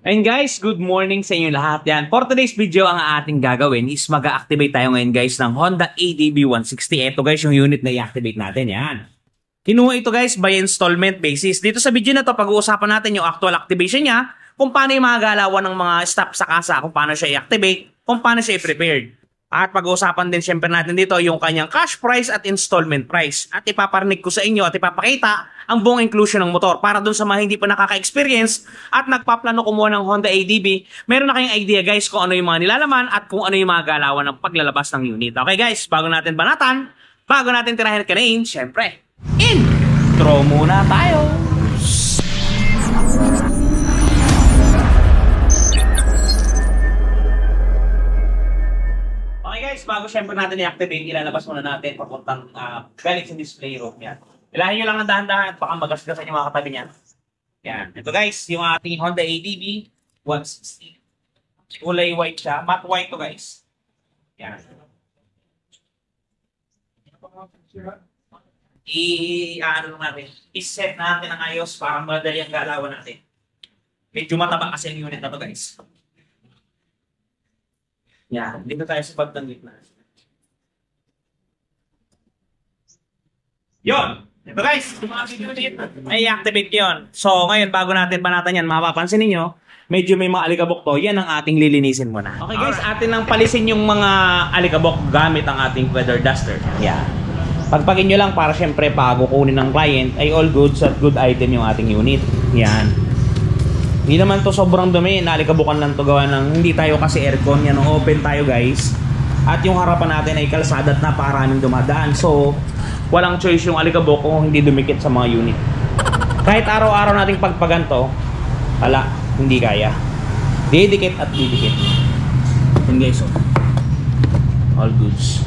And guys, good morning sa inyo lahat. Yan. For today's video, ang ating gagawin is mag-activate tayo ngayon guys ng Honda ADB 160. Ito guys yung unit na i-activate natin. Yan. Kinuha ito guys by installment basis. Dito sa video na to, pag-uusapan natin yung actual activation niya, kung paano yung mga galawan ng mga stop sa kasa, kung paano siya i-activate, kung paano siya i-prepared. At pag-uusapan din syempre natin dito yung kanyang cash price at installment price. At ipaparinig ko sa inyo at ipapakita ang buong inclusion ng motor para dun sa mga hindi pa nakaka-experience at nagpaplano kumuha ng Honda ADB, meron na kayong idea guys kung ano yung mga nilalaman at kung ano yung mga galawan ng paglalabas ng unit. Okay guys, bago natin banatan, bago natin tirahin at kanain, syempre, intro muna tayo! Okay guys, bago syempre natin i-activate, ilalabas muna natin papuntang galing sa display room. Yan. Ilahin nyo lang ng dahan-dahan at baka magasgasan yung mga katabi niyan. Yan. Ito guys, yung ating Honda ADB 160. Kulay white siya. Matte white to guys. Yan. I-set natin ang ayos para madali ang galawan natin. Medyo mataba kasi yung unit na to guys. Yan. Dito tayo sa pagtang gitna. Yon! Ito guys, may i-activate yun. So ngayon, bago natin banatan yan, mapapansin ninyo, medyo may mga alikabok to. Yan ang ating lilinisin muna. Okay guys, atin nang palisin yung mga alikabok gamit ang ating feather duster. Yan. Pagpagin nyo lang para syempre bago kunin ng client ay all goods at good item yung ating unit. Yan. Hindi naman to sobrang dumi, nalikabukan lang to gawa ng hindi tayo kasi aircon. Yan, open tayo guys. At yung harapan natin ay kalsada at napakaraming dumadaan. So, walang choice yung alikabok kung hindi dumikit sa mga unit. Kahit araw-araw nating pagpaganto, wala, hindi kaya. Didikit at didikit. Yan guys, oh. All goods.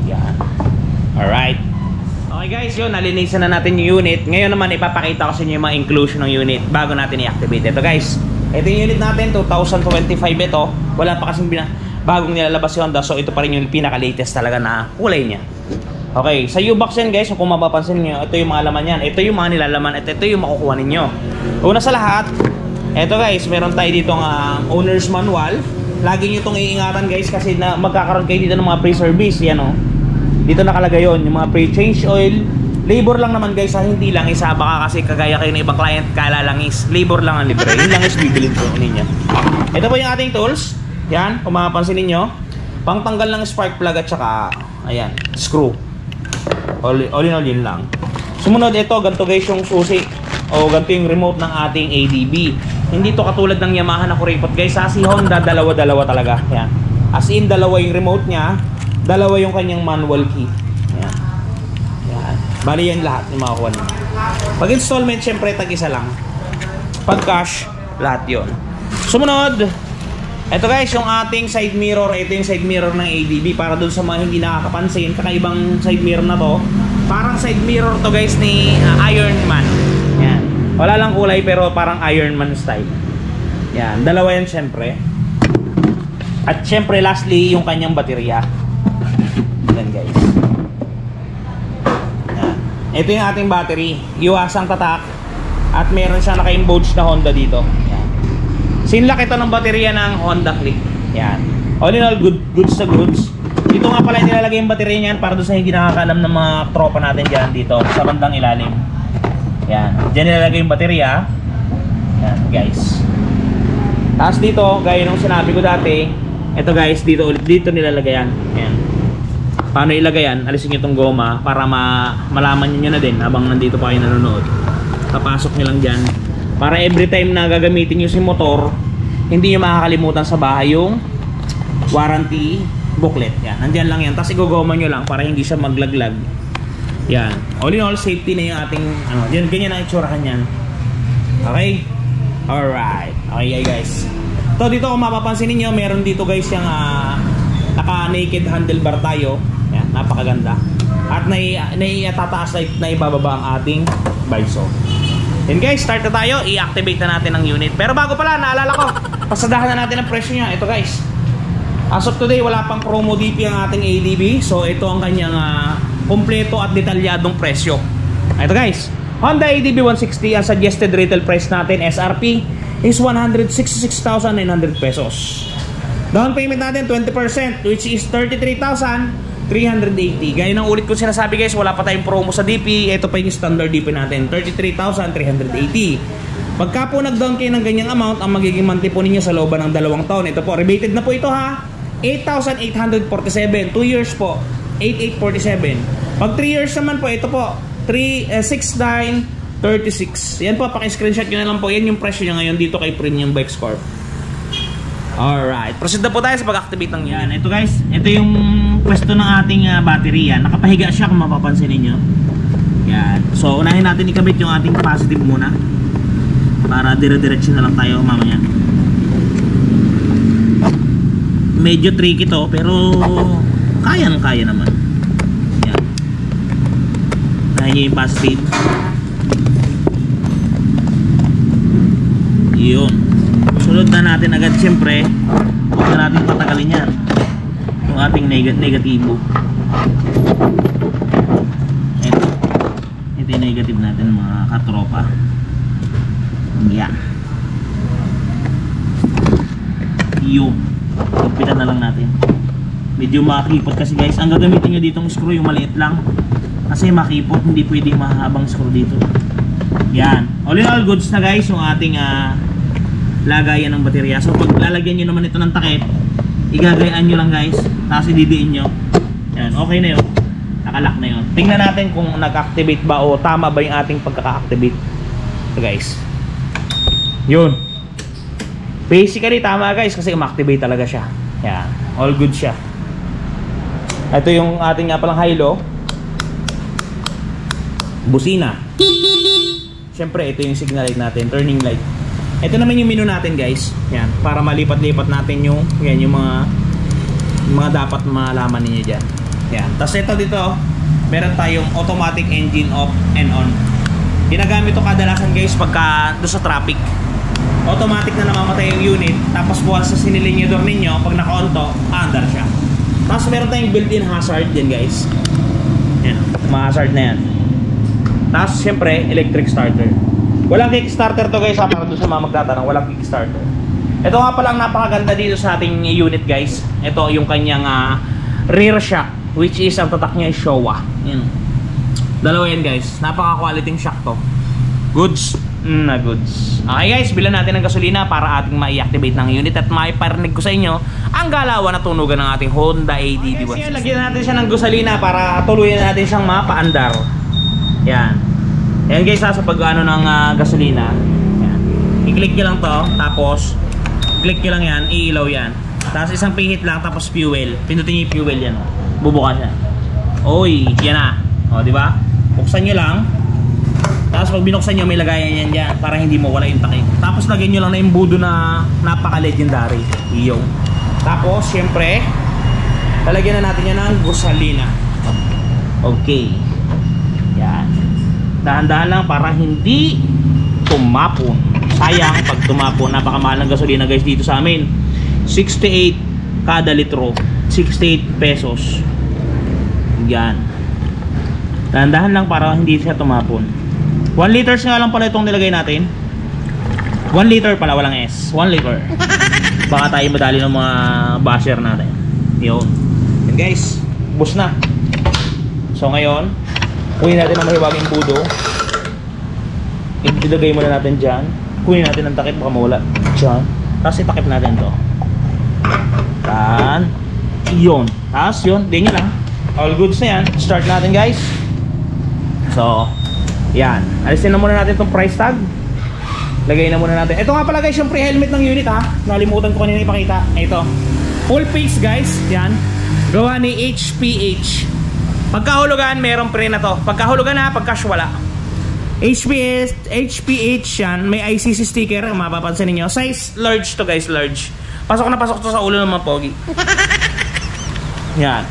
Yan. Alright. Okay guys, yun, nalinisan na natin yung unit. Ngayon naman ipapakita ko sa inyo yung mga inclusion ng unit bago natin i-activate. Ito guys, ito yung unit natin, 2025 ito. Wala pa kasing bagong nilalabas yung Honda. So ito pa rin yung pinaka-latest talaga na kulay niya. Okay, sa U-box yan guys, kung mapapansin nyo, ito yung mga laman yan. Ito yung mga nilalaman at ito yung makukuha ninyo. Una sa lahat, ito guys, meron tayo dito ng owner's manual. Lagi nyo itong iingatan guys kasi na magkakaroon kayo dito ng mga pre-service. Yan o. Dito nakalagay yun, yung mga pre-change oil. Labor lang naman guys, hindi lang isa. Baka kasi kagaya kayo ng ibang client, kala lang is labor lang ang libre. Yun lang is bibilin ko ninyo. Ito po yung ating tools. Yan, kung mapapansin ninyo. Pangtanggal ng spark plug at saka, ayan, screw. All in all yun lang. Sumunod ito, ganito guys yung susi o ganito yung remote ng ating ADB. Hindi to katulad ng Yamaha na kuripot guys. Si Honda, dalawa-dalawa talaga. Yan. As in, dalawa yung remote nya, dalawa yung kanyang manual key. Yan. Yan. Bali yan lahat yung makakuha nyo. Pag installment, syempre tag-isa lang. Pag cash, lahat yun. Sumunod, ito guys, yung ating side mirror. Ito yung side mirror ng ADB para dun sa mga hindi nakakapansin. Kakaibang side mirror na to. Parang side mirror to guys ni Iron Man. Yan. Wala lang kulay pero parang Iron Man style. Yan. Dalawa yan syempre. At syempre lastly, yung kanyang baterya. Yan guys. Yan. Ito yung ating battery. Iwasang tatak. At meron siya naka-embouch na Honda dito. Yan. Sinlock ito ng baterya ng Honda Click. Yan. All in all, goods sa goods. Dito nga pala nilalagay yung baterya niyan para doon sa hindi nakakaalam ng mga tropa natin dyan dito sa bandang ilalim. Yan. Diyan nilalagay yung baterya. Yan guys. Tapos dito, gaya nung sinabi ko dati, ito guys, dito nilalagay yan. Yan. Paano ilagay yan? Alisin nyo itong goma para malaman nyo na din habang nandito pa kayo nanonood. Papasok nyo lang dyan. Para every time na gagamitin nyo si motor, hindi nyo makakalimutan sa bahay yung warranty booklet. Yan, nandyan lang yan. Tapos igogoma nyo lang para hindi siya maglaglag. Yan. All in all, safety na yung ating, ganyan ang itsurahan yan. Okay? Alright. Okay guys. So dito kung mapapansin niyo, meron dito guys yung naka-naked handlebar tayo. Yan, napakaganda. At tataas na ibababa ang ating visor. Then guys, start na tayo. I-activate na natin ang unit. Pero bago pala, naalala ko, pasadahan na natin ang presyo niya. Ito guys, as of today, wala pang promo DP ang ating ADB. So ito ang kanyang kompleto at detalyadong presyo. Ito guys, Honda ADB 160, ang suggested retail price natin, SRP, is 166,900 pesos. Down payment natin 20%, which is 33,380. Gaya ng ulit ko sinasabi guys, wala pa tayong promo sa DP. Ito pa yung standard DP natin, 33,380. Pagka po nag-down kayo ng ganyang amount, ang magiging monthly po ninyo sa looban ng 2 taon. Ito po, rebated na po ito ha, 8,847. 2 years po, 8,847. Pag 3 years naman po, ito po, 6,936. Yan po, paki-screenshot nyo na lang po. Yan yung presyo nyo ngayon dito kay Premium Bikes Corp. Alright, proceed na po tayo sa pag-activate ng yan. Ito guys, ito yung pwesto ng ating battery yan. Nakapahiga siya kung mapapansin ninyo. Yan. So, unahin natin ikabit yung ating positive muna. Para dire-diretso na lang tayo mamaya. Medyo tricky to, pero kaya naman. Yan. Unahin nyo yung positive. Yun. Sunod na natin agad, siyempre huwag na natin patagalin yan yung ating negatibo. Ito yung negative natin mga katropa. Yan. Yung kumpitan na lang natin. Medyo makipot kasi guys. Ang gagamitin nyo ditong screw yung maliit lang, kasi makipot, hindi pwede mahabang screw dito. Yan. All in all, goods na guys yung ating lagayan ng baterya. So pag lalagyan nyo naman ito ng takip, igagayaan nyo lang guys, tapos ididiin nyo. Yan, okay na yun. Nakalak na yun. Tingnan natin kung nag-activate ba o tama ba yung ating pagkaka-activate. So guys, yun. Basically tama guys, kasi ma-activate talaga siya. Yan, all good siya. Ito yung ating nga palang high-low. Busina. Siyempre ito yung signal light natin, turning light. Ito naman yung menu natin guys. Yan, para malipat-lipat natin yung mga dapat malaman niyo diyan. Yan. Tapos ito dito, meron tayong automatic engine off and on. Ginagamit ito kadalasan guys pagka doon sa traffic. Automatic na namamatay yung unit, tapos bukas sa sinilinyador ninyo, pag naka-on to, aandar siya. Tapos meron tayong built-in hazard din guys. Yan, ma-hazard na yan. Tapos syempre, electric starter. Walang kickstarter to guys, para doon sa mga magtatanong, walang kickstarter. Ito nga palang napakaganda dito sa ating unit guys. Ito yung kanyang rear shock, which is ang tatak niya is Showa. Yan. Dalawa yan guys, napaka-quality shock to. Goods na goods. Okay guys, bilan natin ng gasolina para ating ma-activate ng unit at maiparinig ko sa inyo ang galawan na tunugan ng ating Honda ADD 160. Lagyan natin siya ng gasolina para tuluyan natin siyang mapaandar. Yan. Yan guys, sa pag-ano ng gasolina. Yan. I-click nyo lang to, tapos click nyo lang yan, iilaw yan. Tapos isang pihit lang, tapos fuel. Pindutin nyo yung fuel yan. Bubukas yan. Oy, yan na. O, di ba? Buksan nyo lang. Tapos pag binuksan nyo, may lagayan yan dyan para hindi mo wala yung takip. Tapos lagyan nyo lang na yung budo na napaka-legendary. Iyong. Tapos, syempre, lalagyan na natin yan ng gasolina. Okay. Yan. Dahan-dahan lang para hindi tumapon. Sayang pag tumapon. Napakamahal ng gasolina guys dito sa amin. 68 kada litro. 68 pesos. Yan. Dahan-dahan lang para hindi siya tumapon. 1 liters nga lang pala itong nilagay natin. 1 liter pala, walang S. 1 liter. Baka tayo madali ng mga basher natin. Yun. Yan guys, bus na. So ngayon, kunin natin ang mahiwaging budo. Ilagay muna natin dyan. Kunin natin ang takip, baka mawala dyan. Tapos itakip natin to. Yan. Yun. Tapos yun, din nyo lang. All goods na yan. Start natin guys. So yan, alisin na muna natin itong price tag. Lagay na muna natin. Ito nga pala guys, yung pre-helmet ng unit ha. Nalimutan ko kanina ipakita. Ito, full face guys. Yan, gawa ni HPH. Pagkahulugan, merong pre na to. Pagkahulugan na, pagcash wala. HPH yan. May ICC sticker, mapapansin niyo. Size large to guys, large. Pasok na pasok to sa ulo ng mga pogi. Yan.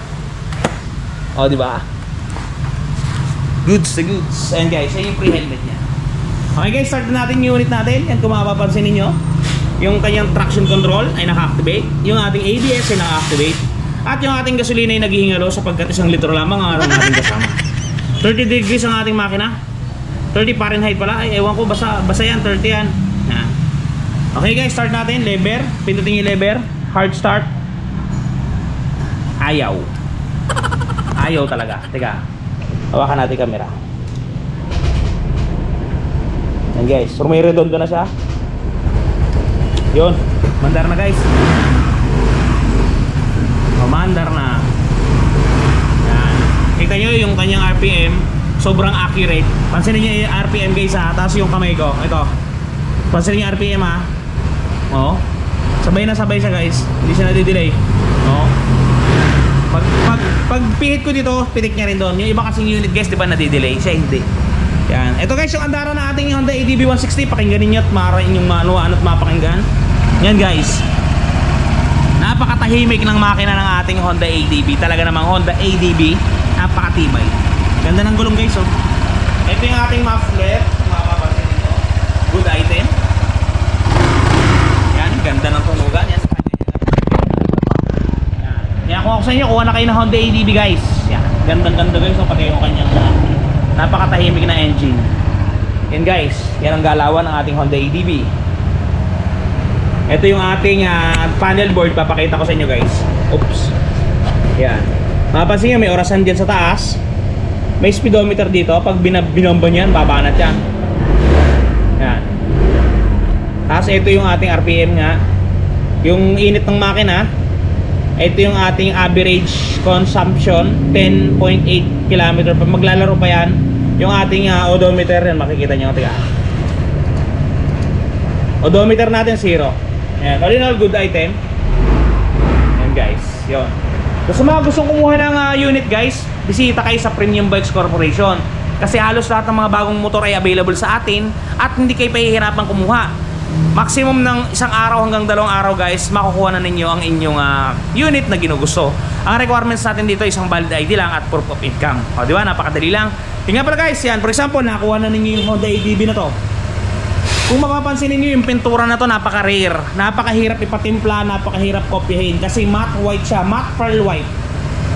O, diba? Goods to goods. Ayan guys, yan yung pre-helmet niya. Okay guys, start na natin yung unit natin. Yan, kung mapapansin ninyo, yung kanyang traction control ay naka-activate. Yung ating ABS ay naka-activate. At yung ating gasolina ay naghihingalo sapagkat 1 litro lamang ang araw natin kasama. 30 degrees ang ating makina. 30 Fahrenheit pala. Ay, ewan ko, basta yan, 30 yan. Yan. Okay guys, start natin. Lever. Pindutin yung lever. Hard start. Ayaw. Ayaw talaga. Teka. Hawakan natin camera. Yan guys. Rumiredondo na siya. Yun. Mandar na guys. Mandar na. Yan. Kita nyo yung kanyang RPM. Sobrang accurate. Pansinin nyo yung RPM guys ha. Tapos yung kamay ko. Ito. Pansinin nyo yung RPM ha. Oh. Sabay na sabay siya guys. Hindi siya nadidelay. Oh. Pag pihit ko dito, pitik niya rin doon. Yung iba kasing unit guys, di ba nadidelay? Siya hindi. Yan. Ito guys, yung andara na ating Honda ADB 160. Pakinggan ninyo at marain yung manuan at mapakinggan. Yan guys. Napakatahimik ng makina ng ating Honda ADB. Talaga namang Honda ADB. Napakatibay. Ganda ng gulong guys oh. Ito yung ating muffler. Mapapansin nito. Good item. Yan. Ganda ng tunugan. Yan. Yan. Kung ako sa inyo, kuha na kayo ng Honda ADB guys. Yan. Gandang-ganda guys. So, pati yung kanyang napakatahimik na engine. Yan guys. Yan ang galawan ng ating Honda ADB. Ito yung ating panel board. Papakita ko sa inyo guys. Oops. Yan. Mapapansin nyo, may orasan dyan sa taas. May speedometer dito. Pag binomba nyan, babanat yan. Yan. Tapos ito yung ating RPM nga. Yung init ng makina. Ito yung ating average consumption. 10.8 km. Pag maglalaro pa yan, yung ating odometer yan, makikita nyo. Tiga. Odometer natin 0. Ayan, all in all, good item. Ayan guys, yun. So, sa mga gustong kumuha ng unit guys, bisita kayo sa Premium Bikes Corporation. Kasi halos lahat ng mga bagong motor ay available sa atin at hindi kayo pahihirapan kumuha. Maximum ng 1 araw hanggang 2 araw guys, makukuha na ninyo ang inyong unit na ginugusto. Ang requirements natin dito ay isang valid ID lang at proof of income. O, di ba? Napakadali lang. Tingnan pala guys, yan. For example, nakuha na ninyo yung Honda ADB na to. Kung mapapansin niyo yung pintura na to, napaka-rare. Napakahirap ipatimpla, napakahirap kopyahin kasi matte white siya, matte pearl white.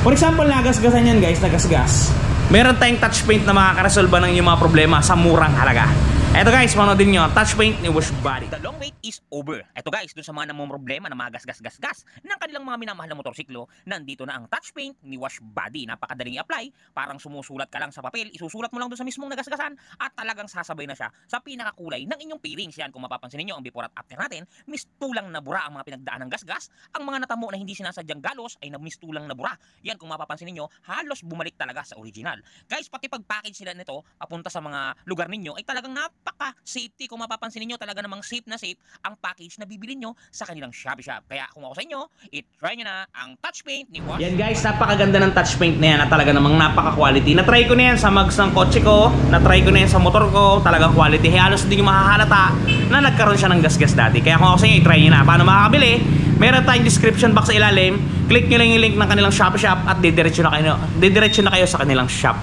For example, nagasgasan yan guys, nagasgas. Meron tayong touch paint na makakaresolba ng inyong mga problema sa murang halaga. Eto guys, manoodin nyo, touch paint ni Wash Body. The long wait is over. Eto guys, dun sa mga namumroblema na mga gas-gas-gas-gas ng kanilang mga minamahal na motorsiklo, nandito na ang touch paint ni Wash Body. Napakadaling i-apply, parang sumusulat ka lang sa papel, isusulat mo lang dun sa mismong nagasgasan at talagang sasabay na siya sa pinakakulay ng inyong pairings. Yan, kung mapapansin niyo ang before at after natin, mistulang na bura ang mga pinagdaan ng gasgas. Ang mga natamo na hindi sinasadyang galos ay mistulang na bura. Yan, kung mapapansin niyo, halos bumalik talaga sa original. Guys, pati pag-package sila nito papunta sa mga lugar ninyo ay talagang napaka-safety. Kung mapapansin niyo, talaga namang safe na safe ang package na bibili nyo sa kanilang Shopee Shop. Kaya kung ako sa inyo, i-try nyo na ang touch paint ni Wash. Yan guys, napakaganda ng touch paint na yan at talaga namang napaka-quality. Na-try ko na yan sa mags ng kotse ko, na-try ko na yan sa motor ko, talagang quality. Halos hindi nyo mahahalata na nagkaroon siya ng gasgas dati. Kaya kung ako sa inyo, i-try nyo na. Paano makakabili? Meron tayong description box sa ilalim. Click nyo lang yung link ng kanilang Shopee Shop at didiretso na kayo sa kanilang shop.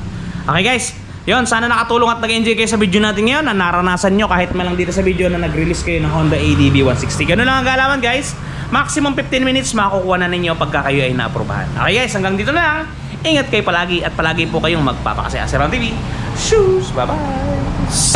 Okay guys, yun, sana nakatulong at nag-enjoy kayo sa video natin ngayon na naranasan nyo kahit man lang dito sa video na nag-release kayo ng Honda ADB 160. Ganun lang ang galawan guys. Maximum 15 minutes makukuha na ninyo pagka kayo ay naaprubahan. Okay guys, hanggang dito na lang. Ingat kayo palagi at palagi po kayong magpapakasaya sa Ron TV. Shoes! Bye-bye!